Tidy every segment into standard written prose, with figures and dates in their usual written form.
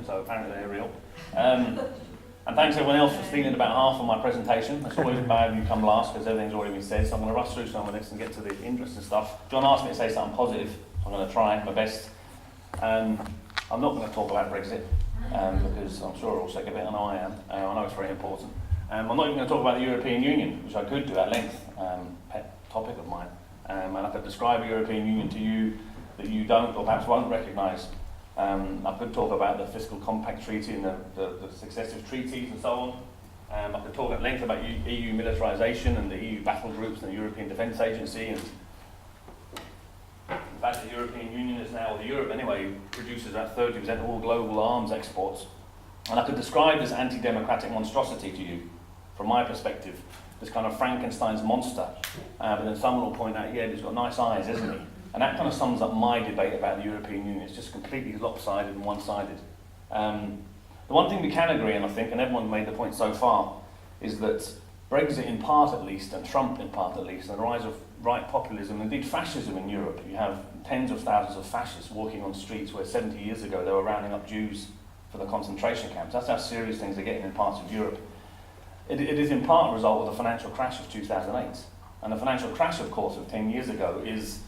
so apparently they're real. And thanks everyone else for stealing about half of my presentation. It's always bad when you come last because everything's already been said, so I'm going to rush through some of this and get to the interesting stuff. John asked me to say something positive, so I'm going to try my best. I'm not going to talk about Brexit because I'm sure we're all sick of it, I know I am. I know it's very important. I'm not even going to talk about the European Union, which I could do at length, pet topic of mine. And I could describe a European Union to you that you don't or perhaps won't recognise. I could talk about the Fiscal Compact Treaty and the successive treaties and so on. I could talk at length about EU militarisation and the EU battle groups and the European Defence Agency. And in fact, the European Union is now, or the Europe anyway, produces about 30% of all global arms exports. And I could describe this anti-democratic monstrosity to you, from my perspective, this kind of Frankenstein's monster. But then someone will point out, yeah, he's got nice eyes, isn't he? And that kind of sums up my debate about the European Union. It's just completely lopsided and one-sided. The one thing we can agree on, I think, and everyone's made the point so far, is that Brexit in part at least, and Trump in part at least, and the rise of right populism, indeed fascism in Europe. You have tens of thousands of fascists walking on streets where 70 years ago they were rounding up Jews for the concentration camps. That's how serious things are getting in parts of Europe. It is in part a result of the financial crash of 2008. And the financial crash, of course, of 10 years ago is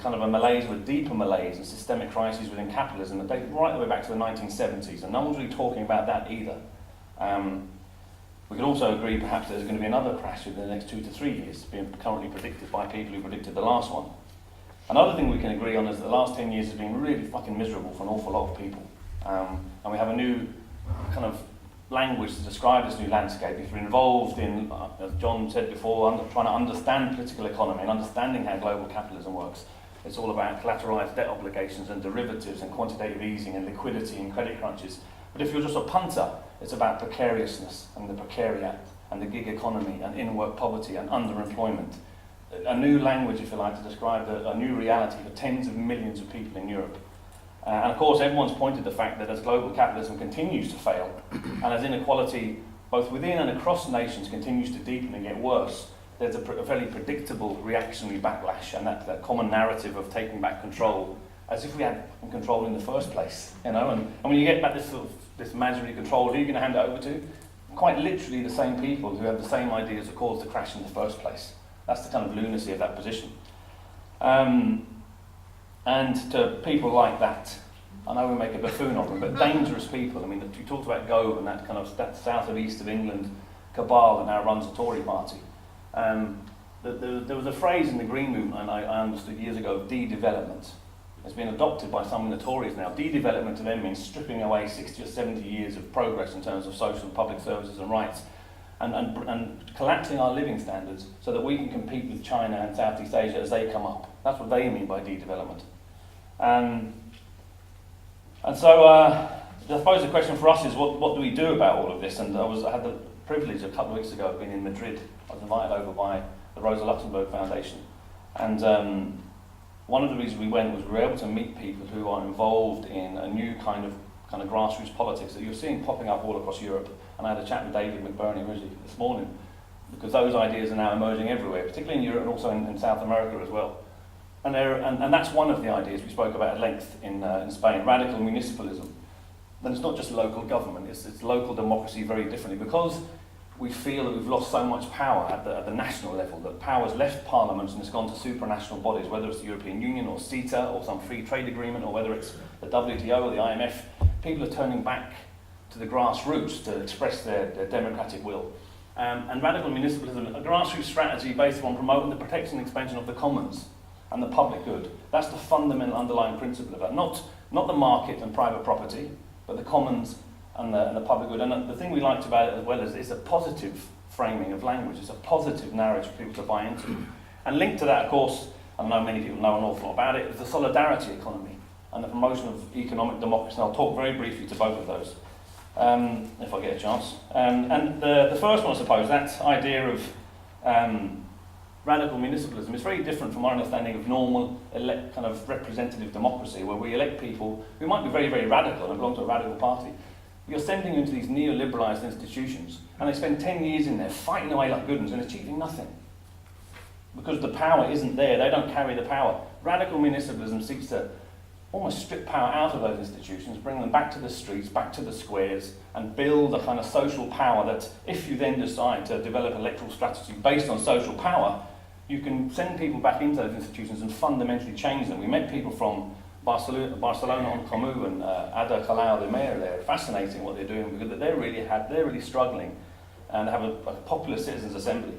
kind of a malaise with deeper malaise and systemic crises within capitalism that date right the way back to the 1970s, and no one's really talking about that either. We could also agree perhaps there's going to be another crash within the next 2 to 3 years, being currently predicted by people who predicted the last one. Another thing we can agree on is that the last 10 years has been really fucking miserable for an awful lot of people. And we have a new kind of language to describe this new landscape. If you're involved in, as John said before, trying to understand political economy and understanding how global capitalism works, it's all about collateralized debt obligations and derivatives and quantitative easing and liquidity and credit crunches. But if you're just a punter, it's about precariousness and the precariat and the gig economy and in-work poverty and underemployment. A new language, if you like, to describe a new reality for tens of millions of people in Europe. And of course, everyone's pointed to the fact that as global capitalism continues to fail, and as inequality both within and across nations continues to deepen and get worse, there's a fairly predictable reactionary backlash, and that common narrative of taking back control, as if we had control in the first place, you know. And when you get back this imaginary control, who are you going to hand it over to? Quite literally the same people who have the same ideas that caused the crash in the first place. That's the kind of lunacy of that position. And to people like that, I know we make a buffoon of them, but dangerous people. I mean, you talked about Gove and that kind of that south of east of England cabal that now runs the Tory party. There was a phrase in the Green Movement I understood years ago of de-development. It's been adopted by some of the Tories now. De-development to them means stripping away 60 or 70 years of progress in terms of social and public services and rights, and collapsing our living standards so that we can compete with China and Southeast Asia as they come up. That's what they mean by de-development. And so I suppose the question for us is what do we do about all of this? And I had the privilege a couple of weeks ago of being in Madrid. I was invited over by the Rosa Luxemburg Foundation. And one of the reasons we went was we were able to meet people who are involved in a new kind of grassroots politics that you're seeing popping up all across Europe. And I had a chat with David McBurney this morning, because those ideas are now emerging everywhere, particularly in Europe and also in South America as well. And that's one of the ideas we spoke about at length in Spain, radical municipalism. Then it's not just local government, it's local democracy very differently, because we feel that we've lost so much power at the national level, that power's left parliaments and it's gone to supranational bodies, whether it's the European Union or CETA or some free trade agreement, or whether it's the WTO or the IMF. People are turning back to the grassroots to express their democratic will. And radical municipalism, a grassroots strategy based on promoting the protection and expansion of the commons and the public good. That's the fundamental underlying principle of that. Not the market and private property, but the commons and the public good. And the thing we liked about it as well is it's a positive framing of language. It's a positive narrative for people to buy into. And linked to that, of course, I know many people know an awful lot about it, is the solidarity economy and the promotion of economic democracy. And I'll talk very briefly to both of those, if I get a chance. And the first one, I suppose, that idea of radical municipalism is very different from our understanding of normal kind of representative democracy, where we elect people who might be very, very radical and belong to a radical party. You're sending them into these neoliberalised institutions, and they spend 10 years in there fighting away like good ones and achieving nothing. Because the power isn't there, they don't carry the power. Radical municipalism seeks to almost strip power out of those institutions, bring them back to the streets, back to the squares, and build a kind of social power that, if you then decide to develop an electoral strategy based on social power, you can send people back into those institutions and fundamentally change them. We met people from Barcelona on Comú and Ada Colau, the mayor there. Fascinating what they're doing, because they're really struggling and have a popular citizens' assembly.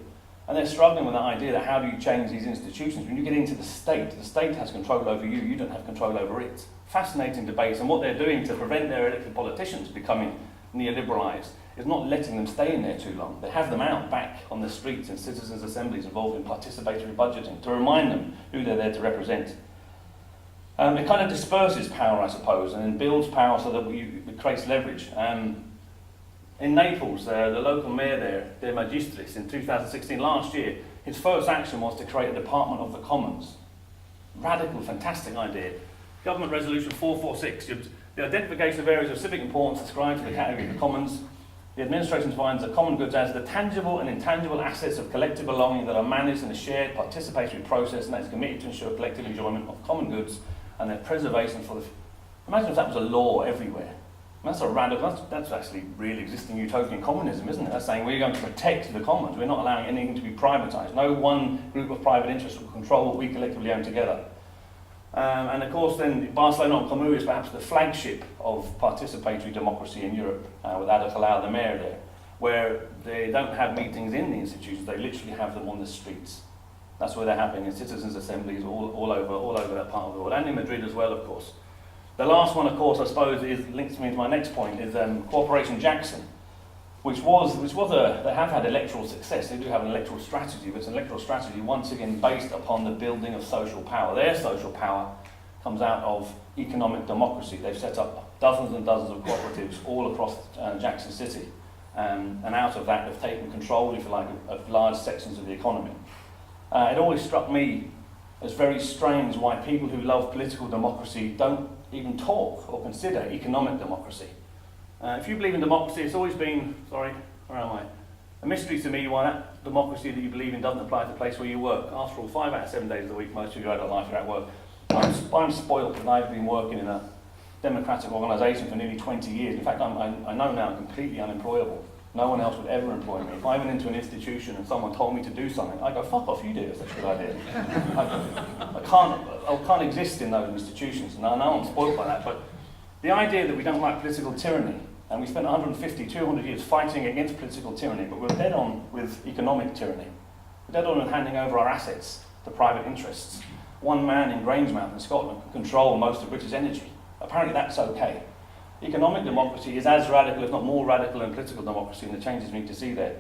And they're struggling with that idea that how do you change these institutions? When you get into the state has control over you, you don't have control over it. Fascinating debates, and what they're doing to prevent their elected politicians becoming neoliberalised is not letting them stay in there too long. They have them out back on the streets in citizens' assemblies involved in participatory budgeting to remind them who they're there to represent. It kind of disperses power, I suppose, and then builds power so that it creates leverage. In Naples, the local mayor there, De Magistris, in 2016, last year, his first action was to create a Department of the Commons. Radical, fantastic idea. Government Resolution 446, the identification of areas of civic importance ascribed to the category of the commons. The administration defines the common goods as the tangible and intangible assets of collective belonging that are managed in a shared participatory process and that is committed to ensure collective enjoyment of common goods and their preservation for the... Imagine if that was a law everywhere. That's a radical, that's actually real existing utopian communism, isn't it? That's saying we're going to protect the commons. We're not allowing anything to be privatised. No one group of private interests will control what we collectively own together. And of course then Barcelona on Comú is perhaps the flagship of participatory democracy in Europe, with Ada Colau, the mayor there, where they don't have meetings in the institutions, they literally have them on the streets. That's where they're happening, in citizens' assemblies all over that part of the world, and in Madrid as well, of course. The last one, of course, I suppose, links me to my next point, is Cooperation Jackson, which they have had electoral success. They do have an electoral strategy, but it's an electoral strategy once again based upon the building of social power. Their social power comes out of economic democracy. They've set up dozens and dozens of cooperatives all across Jackson City, and out of that they've taken control, if you like, of large sections of the economy. It always struck me as very strange why people who love political democracy don't even talk or consider economic democracy. If you believe in democracy, it's always been, a mystery to me why that democracy that you believe in doesn't apply to the place where you work. After all, 5 out of 7 days of the week, most of your adult life are at work. I'm spoiled because I've been working in a democratic organisation for nearly 20 years. In fact, I know now I'm completely unemployable. No one else would ever employ me. If I went into an institution and someone told me to do something, I'd go, fuck off, you do it, that's a good idea. I can't exist in those institutions, and I know I'm spoiled by that, but the idea that we don't like political tyranny, and we spent 150, 200 years fighting against political tyranny, but we're dead on with economic tyranny. We're dead on with handing over our assets to private interests. One man in Grangemouth in Scotland can control most of British energy. Apparently that's okay. Economic democracy is as radical, if not more radical, than political democracy, and the changes we need to see there.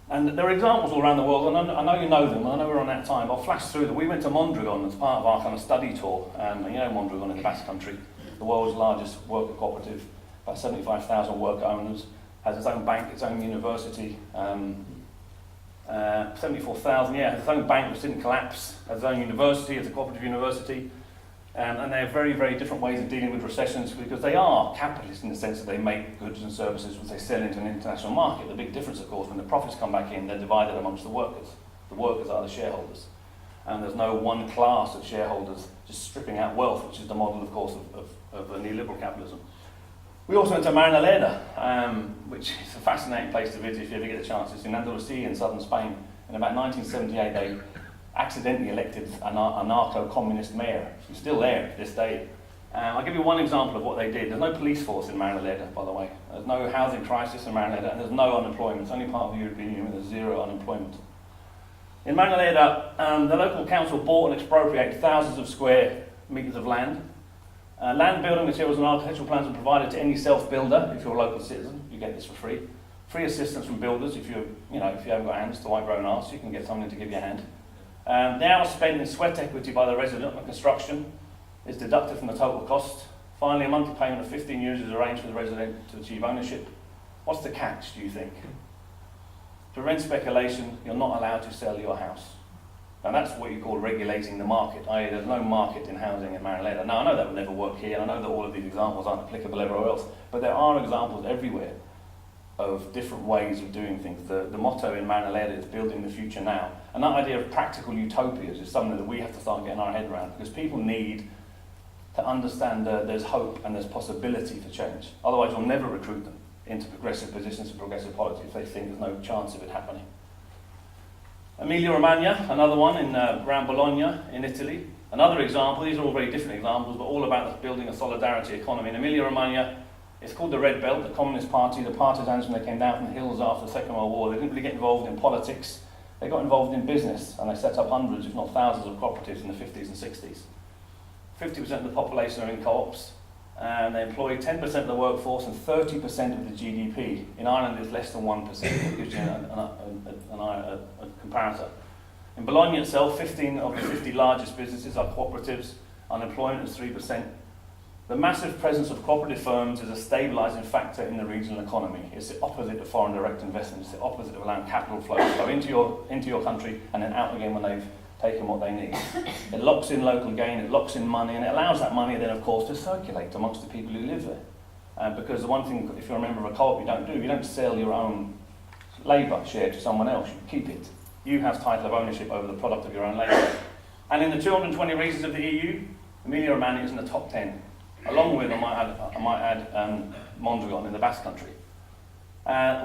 And there are examples all around the world, and I know you know them, and I know we're on that time. I'll flash through them. We went to Mondragon as part of our kind of study tour, and you know Mondragon in the Basque Country, the world's largest worker cooperative, about 75,000 worker owners, has its own bank, its own university, 74,000, has its own bank which didn't collapse, has its own university, it's a cooperative university. And they have very, very different ways of dealing with recessions because they are capitalist in the sense that they make goods and services which they sell into an international market. The big difference, of course, when the profits come back in, they're divided amongst the workers. The workers are the shareholders. And there's no one class of shareholders just stripping out wealth, which is the model, of course, of neoliberal capitalism. We also went to Marinaleda, which is a fascinating place to visit if you ever get a chance. It's in Andalusia in southern Spain. In about 1978, they accidentally elected an anarcho-communist mayor. She's still there to this day. I'll give you one example of what they did. There's no police force in Marinaleda, by the way. There's no housing crisis in Marinaleda, and there's no unemployment. It's only part of the European Union with zero unemployment. In Marinaleda, the local council bought and expropriated thousands of square metres of land. Land building materials and architectural plans are provided to any self-builder. If you're a local citizen, you get this for free. Free assistance from builders. If you haven't got hands to white grown arse, you can get someone to give you a hand. The hours spent in sweat equity by the resident on construction is deducted from the total cost. Finally, a monthly payment of 15 euros is arranged for the resident to achieve ownership. What's the catch, do you think? To prevent speculation, you're not allowed to sell your house. Now that's what you call regulating the market, i.e. there's no market in housing in Marinaleda. Now I know that would never work here, and I know that all of these examples aren't applicable everywhere else, but there are examples everywhere of different ways of doing things. The motto in Marinaleda is building the future now. And that idea of practical utopias is something that we have to start getting our head around, because people need to understand that there's hope and there's possibility for change. Otherwise, you'll never recruit them into progressive positions and progressive politics if they think there's no chance of it happening. Emilia-Romagna, another one in around Bologna in Italy. Another example, these are all very different examples, but all about building a solidarity economy. In Emilia-Romagna, it's called the Red Belt, the Communist Party, the partisans when they came down from the hills after the Second World War. They didn't really get involved in politics, they got involved in business, and they set up hundreds, if not thousands, of cooperatives in the 50s and 60s. 50% of the population are in co-ops, and they employ 10% of the workforce and 30% of the GDP. In Ireland, it's less than 1%, it gives you a comparator. In Bologna itself, 15 of the 50 largest businesses are cooperatives, unemployment is 3%. The massive presence of cooperative firms is a stabilising factor in the regional economy. It's the opposite of foreign direct investment. It's the opposite of allowing capital flow to go into your country and then out again when they've taken what they need. It locks in local gain, it locks in money, and it allows that money then, of course, to circulate amongst the people who live there. Because the one thing, if you're a member of a co-op, you don't sell your own labour share to someone else, you keep it. You have title of ownership over the product of your own labour. And in the 220 regions of the EU, Emilia-Romagna is in the top 10. Along with, I might add Mondragon in the Basque Country.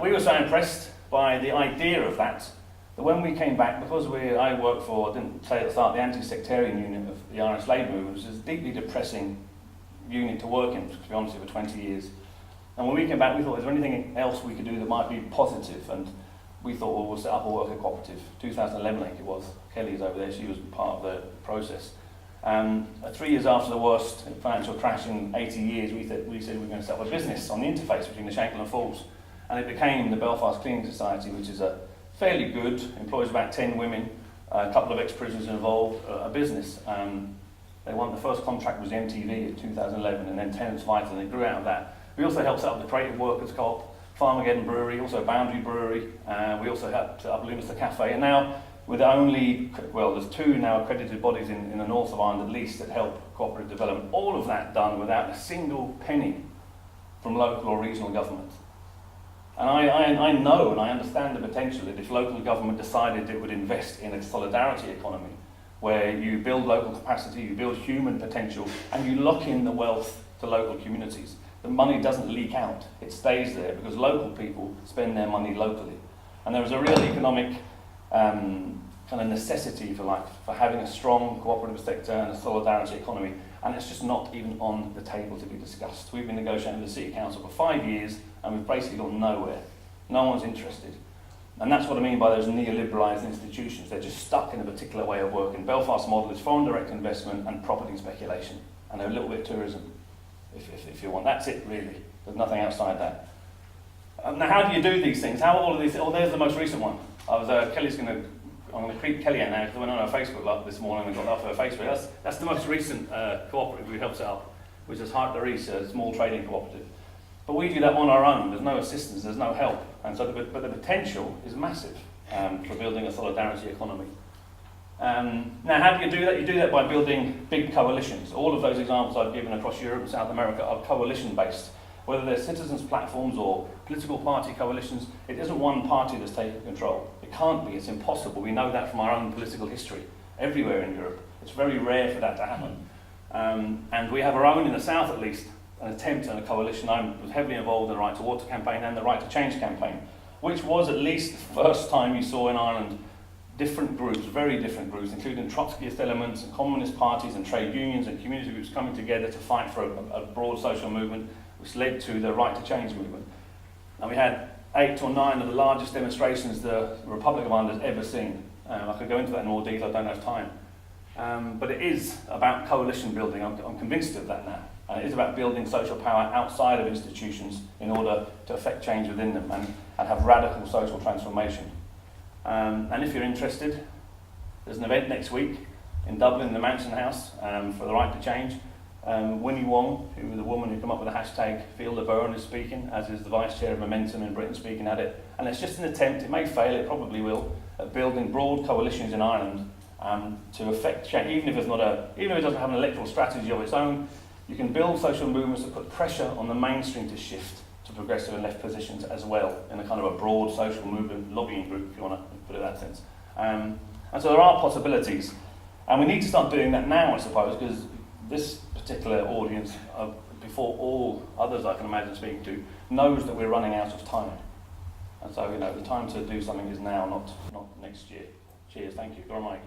We were so impressed by the idea of that when we came back, because I worked for, I didn't say at the start, the anti-sectarian unit of the Irish Labour Movement, which is a deeply depressing unit to work in, to be honest, for 20 years. And when we came back, we thought, is there anything else we could do that might be positive? And we thought, well, we'll set up a worker cooperative. 2011, I think it was. Kelly's over there, she was part of the process. 3 years after the worst financial crash in 80 years, we said we were going to set up a business on the interface between the Shankill and Falls. And it became the Belfast Cleaning Society, which is a fairly good, employs about 10 women, a couple of ex-prisoners involved, a business. They won the first contract was MTV in 2011, and then Tenants Vital, and it grew out of that. We also helped set up the Creative Workers Co-op, Farmageddon Brewery, also Boundary Brewery. We also helped set up Lumister Cafe, and now with there's 2 now accredited bodies in the north of Ireland at least that help cooperative development. All of that done without a single penny from local or regional government. And I know and I understand the potential that if local government decided it would invest in a solidarity economy, where you build local capacity, you build human potential, and you lock in the wealth to local communities, the money doesn't leak out, it stays there because local people spend their money locally. And there is a real economic kind of necessity, if you like, for having a strong cooperative sector and a solidarity economy, and it's just not even on the table to be discussed. We've been negotiating with the City Council for 5 years, and we've basically gone nowhere. No one's interested. And that's what I mean by those neoliberalised institutions. They're just stuck in a particular way of working. Belfast's model is foreign direct investment and property speculation, and a little bit of tourism, if you want. That's it, really. There's nothing outside that. Now, how do you do these things? How are all of these? Oh, there's the most recent one. I'm going to creep Kelly out now because I went on her Facebook Live this morning and got that off her Facebook. That's the most recent cooperative we helped set up, which is Heart de Rees, a small trading cooperative. But we do that on our own. There's no assistance, there's no help. And so, but the potential is massive for building a solidarity economy. Now, how do you do that? You do that by building big coalitions. All of those examples I've given across Europe and South America are coalition-based. Whether they're citizens' platforms or political party coalitions, it isn't one party that's taking control. It can't be, it's impossible. We know that from our own political history, everywhere in Europe. It's very rare for that to happen. And we have our own, in the south at least, an attempt at a coalition. I was heavily involved in the Right to Water campaign and the Right to Change campaign, which was at least the first time you saw in Ireland different groups, very different groups, including Trotskyist elements and communist parties and trade unions and community groups coming together to fight for a broad social movement, which led to the Right to Change movement. And we had 8 or 9 of the largest demonstrations the Republic of Ireland has ever seen. I could go into that in more detail, I don't have time. But it is about coalition building, I'm convinced of that now. It is about building social power outside of institutions in order to affect change within them and have radical social transformation. And if you're interested, there's an event next week in Dublin, in the Mansion House, for the Right to Change. Winnie Wong, who was the woman who came up with the hashtag Feel the Burn, is speaking, as is the Vice Chair of Momentum in Britain speaking at it. And it's just an attempt, it may fail, it probably will, at building broad coalitions in Ireland to affect change. Even if it doesn't have an electoral strategy of its own, you can build social movements that put pressure on the mainstream to shift to progressive and left positions as well, in a kind of a broad social movement lobbying group, if you want to put it in that sense. And so there are possibilities. And we need to start doing that now, I suppose, because this particular audience, before all others I can imagine speaking to, knows that we're running out of time. And so, the time to do something is now, not next year. Cheers, thank you. Go on, Mike.